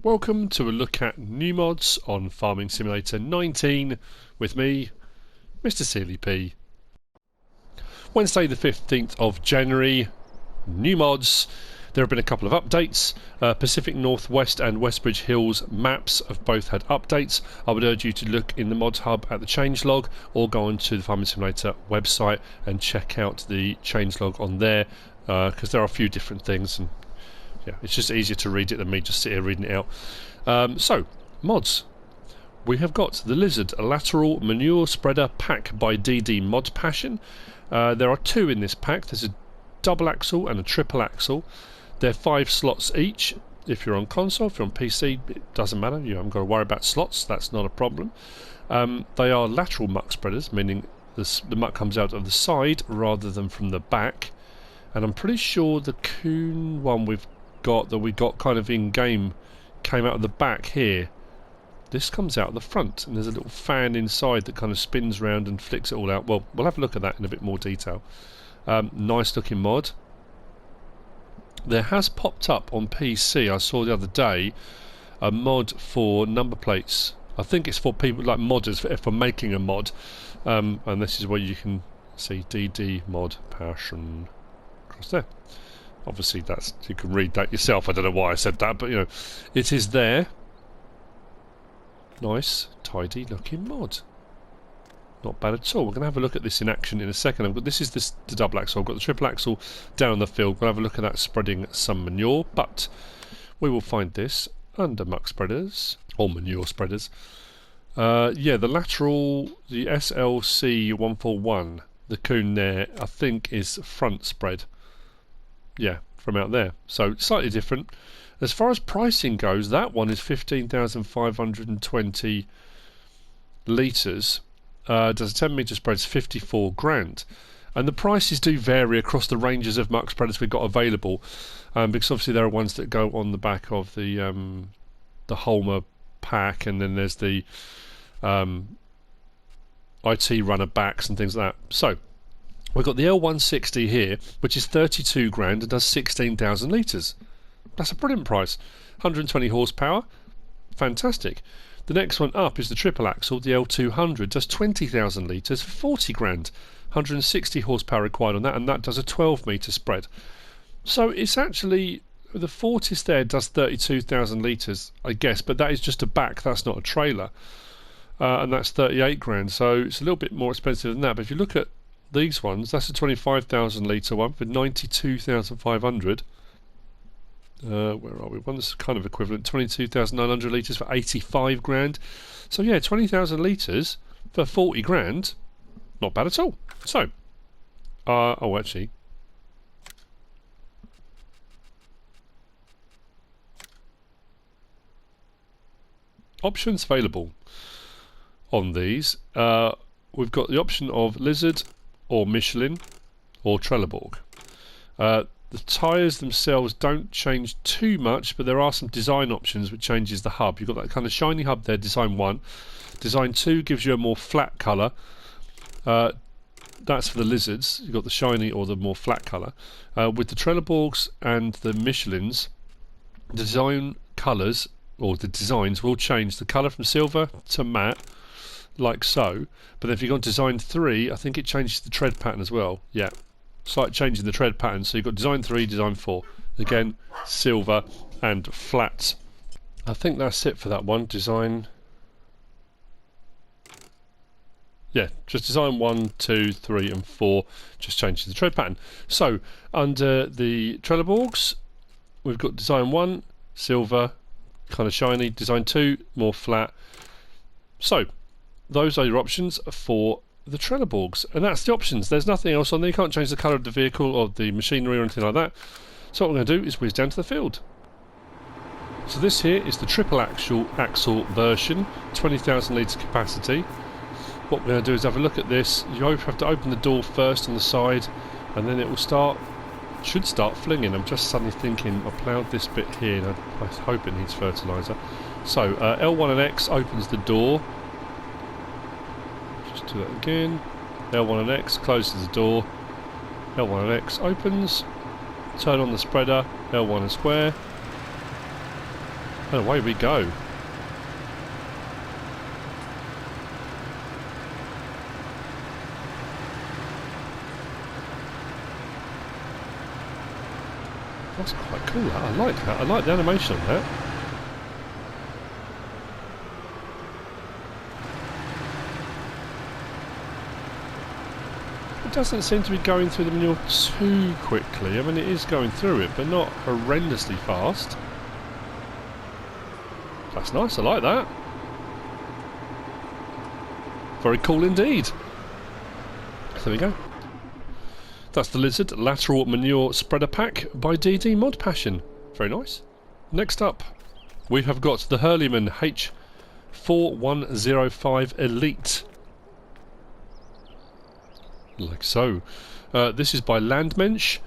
Welcome to a look at new mods on Farming Simulator 19 with me, MrSealyp. Wednesday the 15th of January, new mods. There have been a couple of updates. Pacific Northwest and Westbridge Hills maps have both had updates. I would urge you to look in the Modhub at the changelog or go onto the Farming Simulator website and check out the changelog on there, because there are a few different things, and yeah, it's just easier to read it than me just sit here reading it out. So, mods. We have got the Lizard, a Lateral Manure Spreader pack by ModPassion. There are two in this pack. There's a double axle and a triple axle. They're 5 slots each. If you're on console, if you're on PC, it doesn't matter. You haven't got to worry about slots. That's not a problem. They are lateral muck spreaders, meaning the muck comes out of the side rather than from the back. And I'm pretty sure the Coon one we got kind of in game came out of the back here. This comes out of the front, and there's a little fan inside that kind of spins round and flicks it all out. Well, we'll have a look at that in a bit more detail. Nice looking mod. There has popped up on PC, I saw the other day, a mod for number plates. I think it's for people like modders, for making a mod, and this is where you can see ModPassion across there. Obviously that's, you can read that yourself. I don't know why I said that, but you know, it is there. Nice, tidy looking mod. Not bad at all. We're going to have a look at this in action in a second. This is the double axle. I've got the triple axle down on the field. We'll have a look at that spreading some manure, but we will find this under muck spreaders, or manure spreaders. Yeah, the lateral, the SLC 141, the Coon there, I think is front spread. Yeah, from out there. So slightly different. As far as pricing goes, that one is 15,520 litres. Does a 10 metre spread, is 54 grand. And the prices do vary across the ranges of muck spreaders we've got available, because obviously there are ones that go on the back of the Holmer pack, and then there's the IT runner backs and things like that. So we've got the L160 here, which is 32 grand and does 16,000 litres. That's a brilliant price. 120 horsepower. Fantastic. The next one up is the triple axle, the L200, does 20,000 litres for 40 grand. 160 horsepower required on that, and that does a 12 metre spread. So it's actually, the Fortis there does 32,000 litres, I guess, but that is just a back, that's not a trailer. And that's 38 grand, so it's a little bit more expensive than that. But if you look at these ones, that's a 25,000 litre one for 92,500. Where are we? One that's kind of equivalent, 22,900 litres for 85 grand. So yeah, 20,000 litres for 40 grand, not bad at all. So, oh actually, options available on these. We've got the option of Lizard or Michelin or Trelleborg. The tyres themselves don't change too much, but there are some design options which changes the hub. You've got that kind of shiny hub there, design 1. Design 2 gives you a more flat colour. That's for the Lizards. You've got the shiny or the more flat colour. With the Trelleborgs and the Michelins, the design colours, or the designs, will change the colour from silver to matte, like so. But if you go on design 3, I think it changes the tread pattern as well. Yeah. Slight change in the tread pattern. So you've got design 3, design 4. Again, silver and flat. I think that's it for that one. Design. Yeah, just design 1, 2, 3 and 4 just changes the tread pattern. So under the Trelleborgs, we've got design 1, silver, kind of shiny. Design 2, more flat. So those are your options for the Trelleborgs, and that's the options. There's nothing else on there. You can't change the colour of the vehicle or the machinery or anything like that. So what we're going to do is whiz down to the field. So this here is the triple axle version, 20,000 litre capacity. What we're going to do is have a look at this. You have to open the door first on the side, and then it will should start flinging. I'm just suddenly thinking, I ploughed this bit here, and I hope it needs fertiliser. So L1 and X opens the door. Do that again. L1 and X closes the door. L1 and X opens. Turn on the spreader. L1 and square. And away we go. That's quite cool, that. I like that. I like the animation on that. It doesn't seem to be going through the manure too quickly. I mean, it is going through it, but not horrendously fast. That's nice, I like that. Very cool indeed. There we go. That's the Lizard Lateral Manure Spreader Pack by DD ModPassion. Very nice. Next up, we have got the Landmann H 4105 Elite. Like so. This is by Landmensch.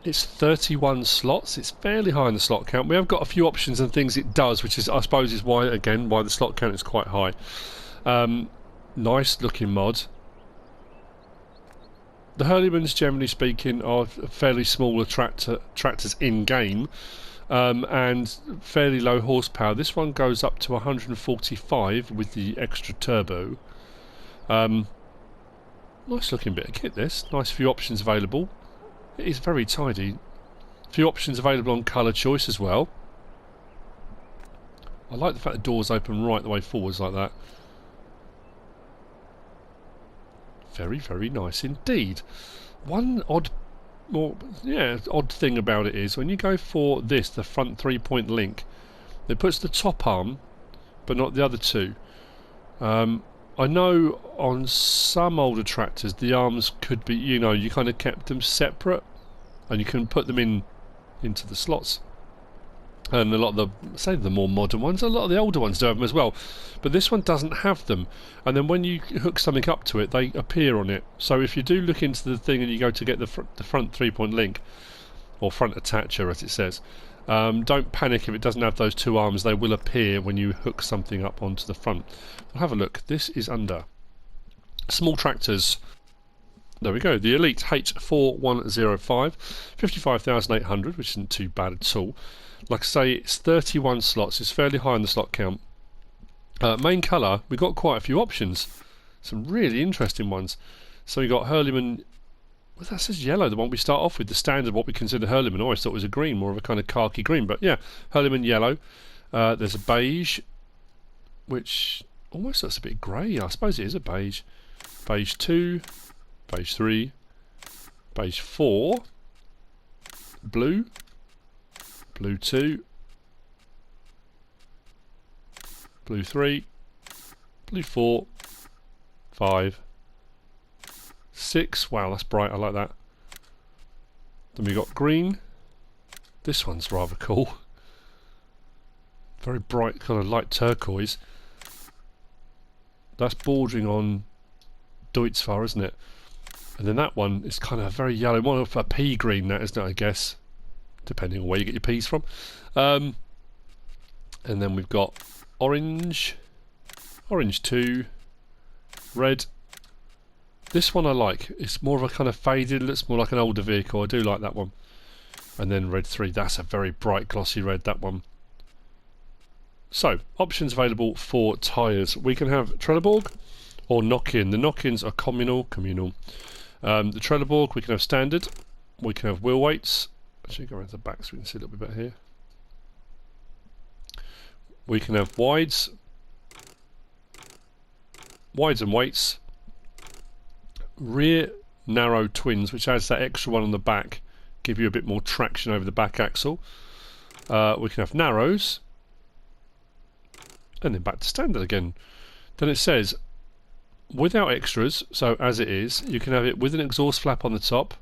It's 31 slots. It's fairly high in the slot count. We have got a few options and things it does, which is, I suppose, is why, again, why the slot count is quite high. Nice looking mod. The Landmanns, generally speaking, are fairly smaller tractors in game, and fairly low horsepower. This one goes up to 145 with the extra turbo. Nice looking bit of kit, this. Nice few options available. It is very tidy. Few options available on colour choice as well. I like the fact the doors open right the way forwards like that. Very, very nice indeed. One odd thing about it is when you go for this, the front 3-point link, it puts the top arm but not the other two. I know on some older tractors the arms could be, you know, you kind of kept them separate and you can put them into the slots. And a lot of the, say the more modern ones, a lot of the older ones do have them as well. But this one doesn't have them. And then when you hook something up to it, they appear on it. So if you do look into the thing and you go to get the front 3-point link, or front attacher as it says, don't panic if it doesn't have those two arms. They will appear when you hook something up onto the front. We'll have a look. This is under small tractors. There we go. The Elite H4105, 55,800, which isn't too bad at all. Like I say, it's 31 slots. It's fairly high on the slot count. Main colour, we've got quite a few options. Some really interesting ones. So we've got Landmann. Well, that says yellow, the one we start off with, the standard, what we consider Landmann. I always thought it was a green, more of a kind of khaki green, but yeah, Landmann yellow. There's a beige, which almost looks a bit grey. I suppose it is a beige. Beige 2, beige 3, beige 4, blue, blue 2, blue 3, blue 4, 5, 6. Wow, that's bright, I like that. Then we got green. This one's rather cool. Very bright, kind of light turquoise. That's bordering on Deutzfahr, isn't it? And then that one is kind of very yellow, more of a pea green, that isn't it, I guess, depending on where you get your peas from. And then we've got orange, orange 2, red. This one I like. It's more of a kind of faded, looks more like an older vehicle. I do like that one. And then red 3. That's a very bright glossy red, that one. So, options available for tyres. We can have Trelleborg or knock-in. The knock-ins are communal. The Trelleborg, we can have standard. We can have wheel weights. Actually, go around to the back so we can see a little bit better here. We can have wides. Wides and weights. Rear narrow twins, which adds that extra one on the back, give you a bit more traction over the back axle. We can have narrows, and then back to standard again. Then it says without extras, so as it is, you can have it with an exhaust flap on the top.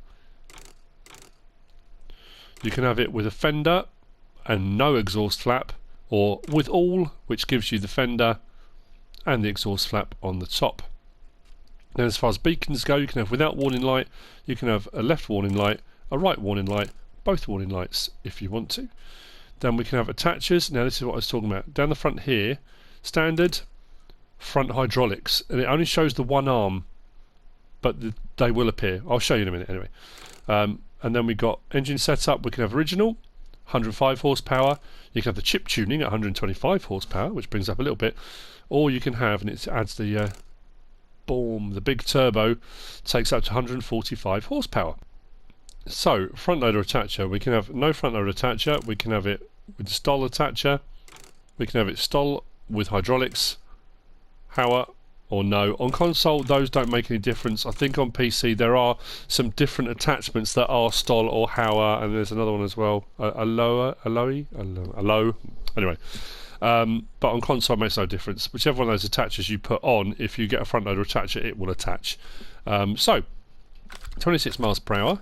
You can have it with a fender and no exhaust flap, or with all, which gives you the fender and the exhaust flap on the top. Then as far as beacons go, you can have without warning light, you can have a left warning light, a right warning light, both warning lights if you want to. Then we can have attachers. Now this is what I was talking about. Down the front here, standard, front hydraulics, and it only shows the one arm, but they will appear. I'll show you in a minute anyway. And then we've got engine setup. We can have original, 105 horsepower. You can have the chip tuning at 125 horsepower, which brings up a little bit, or you can have, and it adds the boom, the big turbo, takes up to 145 horsepower. So front loader attacher, we can have no front loader attacher, we can have it with stall attacher, we can have it stall with hydraulics, Hauer, or no. On console, those don't make any difference. I think on PC there are some different attachments that are stall or Hauer, and there's another one as well, allow. Anyway, but on console it makes no difference. Whichever one of those attachers you put on, if you get a front loader attacher, it will attach. So 26 miles per hour.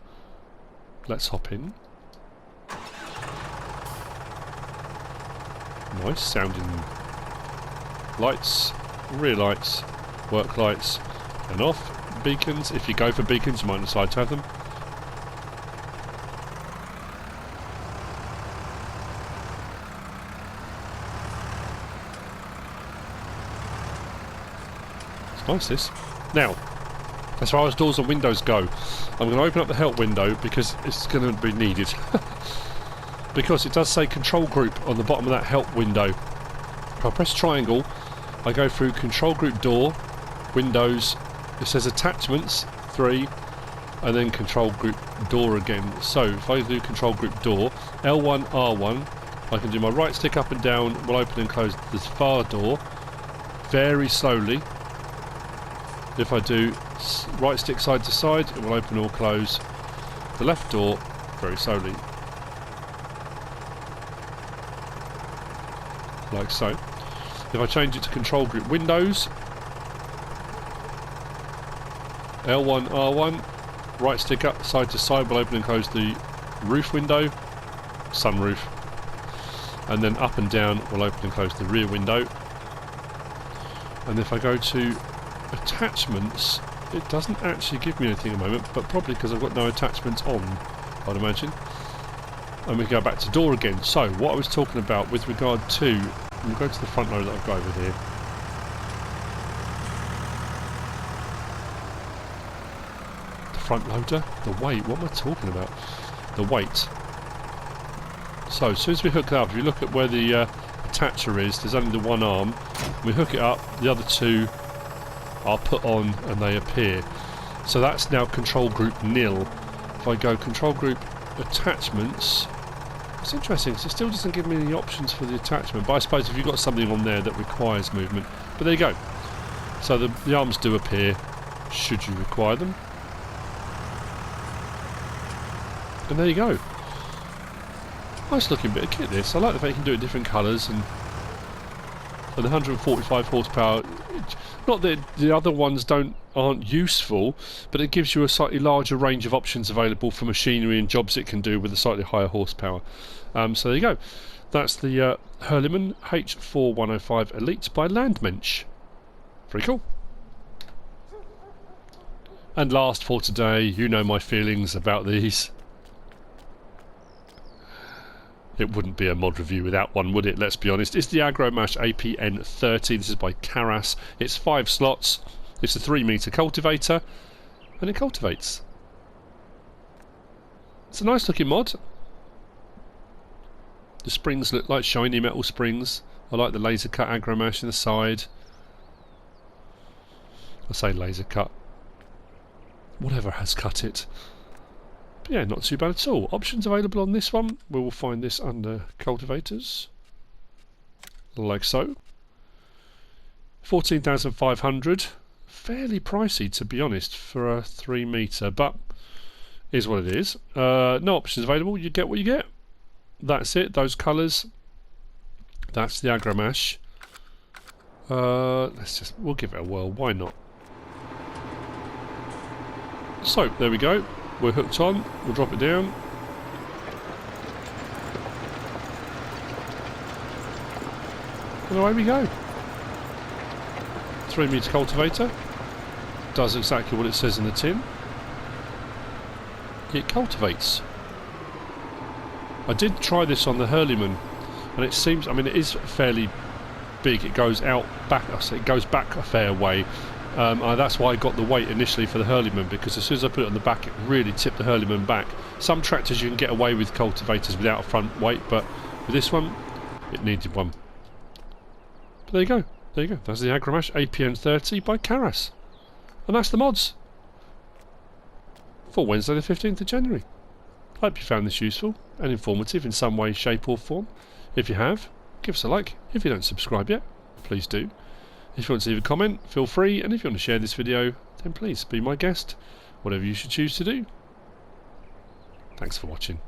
Let's hop in. Nice sounding lights, rear lights, work lights, and off. Beacons, if you go for beacons, you might decide to have them. It's nice, this. Now, as far as doors and windows go, I'm going to open up the help window because it's going to be needed. Because it does say control group on the bottom of that help window. If I press triangle, I go through control group door, windows, it says attachments, 3, and then control group door again. So if I do control group door, L1, R1, I can do my right stick up and down, will open and close this far door, very slowly. If I do right stick side to side, it will open or close the left door very slowly. Like so. If I change it to control group windows, L1, R1, right stick up side to side will open and close the roof window, sunroof, and then up and down will open and close the rear window. And if I go to attachments, it doesn't actually give me anything at the moment, but probably because I've got no attachments on, I'd imagine. And we go back to door again. So what I was talking about with regard to, we'll go to the front loader that I've got over here. The front loader? The weight, what am I talking about? The weight. So as soon as we hook it up, if you look at where the attacher is, there's only the one arm. We hook it up, the other two are put on and they appear. So that's now control group nil. If I go control group attachments, it's interesting because it still doesn't give me any options for the attachment, but I suppose if you've got something on there that requires movement. But there you go. So the arms do appear should you require them. And there you go. Nice looking bit of kit this. I like the fact you can do it in different colours, and the 145 horsepower, not that the other ones aren't useful, but it gives you a slightly larger range of options available for machinery and jobs it can do with a slightly higher horsepower. So there you go. That's the Landmann H4105 Elite by Landmensch. Very cool. And last for today, you know my feelings about these. It wouldn't be a mod review without one, would it? Let's be honest. It's the Aggro Mash APN30. This is by Karas. It's 5 slots. It's a 3-metre cultivator, and it cultivates. It's a nice looking mod. The springs look like shiny metal springs. I like the laser cut Aggro Mash in the side. I say laser cut. Whatever has cut it. Yeah, not too bad at all. Options available on this one. We will find this under cultivators. Like so. 14,500. Fairly pricey, to be honest, for a 3-metre, but is what it is. No options available. You get what you get. That's it. Those colours. That's the Aggro Mash. We'll give it a whirl. Why not? So, there we go. We're hooked on, we'll drop it down. And away we go. 3-metre cultivator. Does exactly what it says in the tin. It cultivates. I did try this on the Landmann, and it seems, I mean, it is fairly big. It goes out back, it goes back a fair way. That's why I got the weight initially for the hurleyman, because as soon as I put it on the back it really tipped the hurleyman back. Some tractors you can get away with cultivators without a front weight, but with this one it needed one. But there you go, there you go. That's the Aggro APN 30 by Karas. And that's the mods for Wednesday the 15th of January. I hope you found this useful and informative in some way, shape or form. If you have, give us a like. If you don't subscribe yet, please do. If you want to leave a comment, feel free, and if you want to share this video, then please be my guest, whatever you should choose to do. Thanks for watching.